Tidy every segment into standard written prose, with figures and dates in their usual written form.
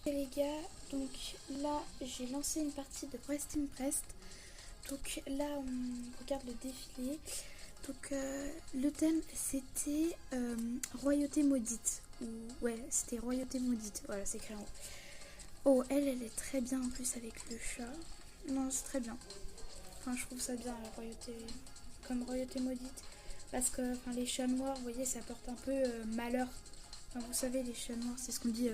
Et les gars, donc là j'ai lancé une partie de Prest in Prest. Donc là on regarde le défilé. Donc le thème c'était Royauté maudite. Ou ouais, c'était Royauté maudite. Voilà, c'est écrit en haut. Oh, elle est très bien en plus avec le chat. Non, c'est très bien. Enfin, je trouve ça bien la royauté, comme royauté maudite. Parce que enfin, les chats noirs, vous voyez, ça porte un peu malheur. Enfin, vous savez, les chats noirs, c'est ce qu'on dit,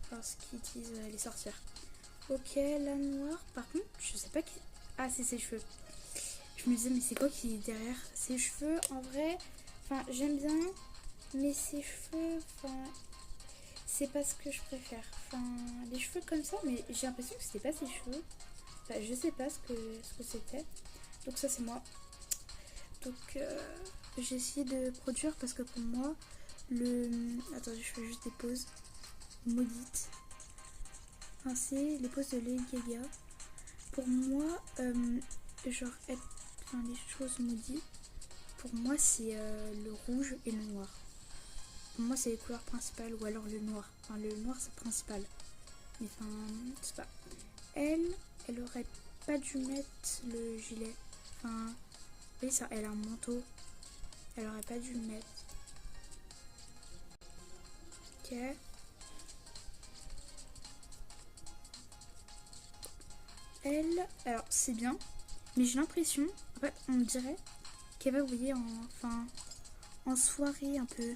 enfin, ce qu'ils disent les sorcières. Ok, la noire, par contre, je sais pas qui. Ah, c'est ses cheveux. Je me disais, mais c'est quoi qui est derrière ses cheveux? En vrai, enfin, j'aime bien, mais ses cheveux, enfin, c'est pas ce que je préfère. Enfin, les cheveux comme ça, mais j'ai l'impression que c'était pas ses cheveux. Enfin, je sais pas ce que c'était. Donc ça, c'est moi. Donc j'ai essayé de produire parce que pour moi, le... Attendez, je fais juste des pauses maudites. Enfin, c'est les pauses de Lady Gaga. Pour moi, genre être... Enfin, les choses maudites, pour moi, c'est le rouge et le noir. Pour moi, c'est les couleurs principales ou alors le noir. Enfin, le noir, c'est principal. Mais enfin, c'est pas... Elle aurait pas dû mettre le gilet. Enfin, vous voyez ça, elle a un manteau. Elle aurait pas dû le mettre. Ok. Elle, alors c'est bien, mais j'ai l'impression, en fait, on dirait qu'elle va, vous voyez, enfin, en soirée un peu.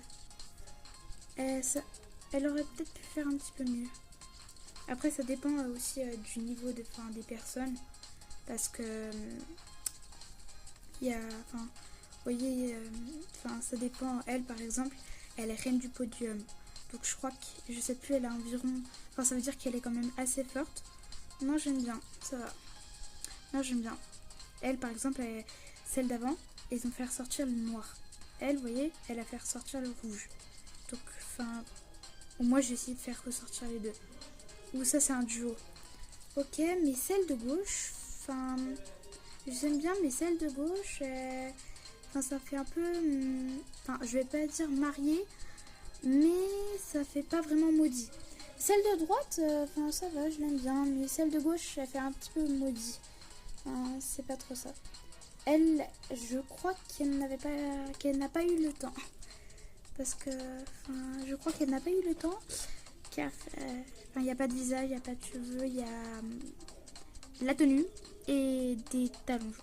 Elle aurait peut-être pu faire un petit peu mieux. Après, ça dépend aussi du niveau des personnes, parce que il y a, enfin, vous voyez, enfin, ça dépend. Elle, par exemple, elle est reine du podium. Donc je crois que, je sais plus, elle a environ... Enfin, ça veut dire qu'elle est quand même assez forte. Non, j'aime bien, ça va. Non, j'aime bien. Elle, par exemple, celle d'avant, ils ont fait ressortir le noir. Elle, vous voyez, elle a fait ressortir le rouge. Donc, enfin, moi, j'ai essayé de faire ressortir les deux. Ou ça, c'est un duo. Ok, mais celle de gauche, enfin, j'aime bien, mais celle de gauche, enfin, ça fait un peu... Enfin, je vais pas dire mariée, mais ça fait pas vraiment maudit. Celle de droite, enfin, ça va, je l'aime bien, mais celle de gauche, elle fait un petit peu maudit. Enfin, c'est pas trop ça. Elle, je crois qu'elle n'a pas eu le temps. Parce que, enfin, je crois qu'elle n'a pas eu le temps. Car, il n'y a pas de visage, il n'y a pas de cheveux, il y a la tenue et des talons, je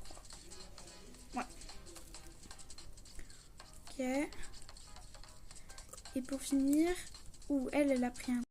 crois. Ouais. Ok. Et pour finir, elle a pris un